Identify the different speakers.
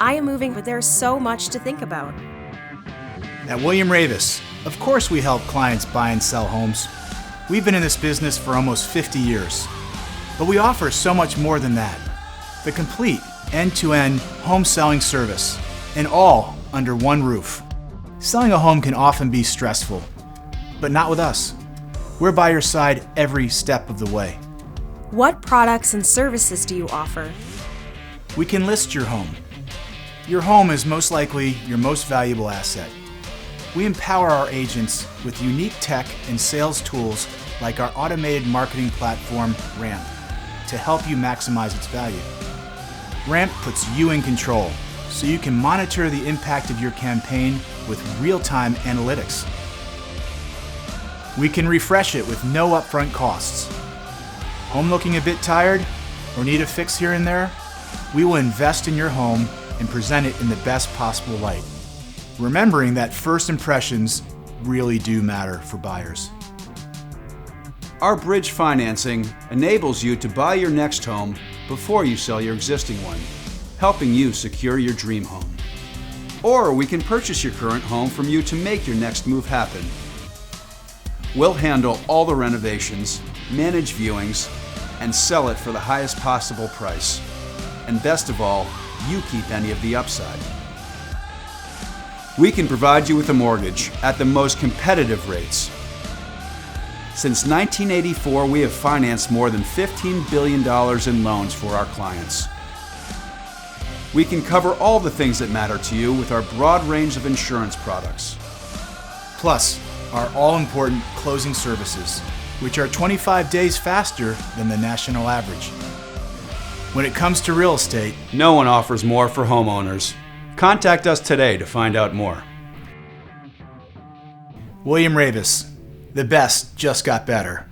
Speaker 1: I am moving, but there's so much to think about.
Speaker 2: At William Raveis, of course we help clients buy and sell homes. We've been in this business for almost 50 years. But we offer so much more than that. The complete end-to-end home selling service, and all under one roof. Selling a home can often be stressful, but not with us. We're by your side every step of the way.
Speaker 1: What products and services do you offer?
Speaker 2: We can list your home. Your home is most likely your most valuable asset. We empower our agents with unique tech and sales tools like our automated marketing platform, Ramp, to help you maximize its value. Ramp puts you in control, so you can monitor the impact of your campaign with real-time analytics. We can refresh it with no upfront costs. Home looking a bit tired or need a fix here and there? We will invest in your home and present it in the best possible light, remembering that first impressions really do matter for buyers.
Speaker 3: Our bridge financing enables you to buy your next home before you sell your existing one, helping you secure your dream home. Or we can purchase your current home from you to make your next move happen. We'll handle all the renovations, manage viewings, and sell it for the highest possible price. And best of all, you keep any of the upside. We can provide you with a mortgage at the most competitive rates. Since 1984, we have financed more than $15 billion in loans for our clients. We can cover all the things that matter to you with our broad range of insurance products.
Speaker 2: Plus, our all-important closing services, which are 25 days faster than the national average. When it comes to real estate,
Speaker 3: no one offers more for homeowners. Contact us today to find out more.
Speaker 2: William Raveis, the best just got better.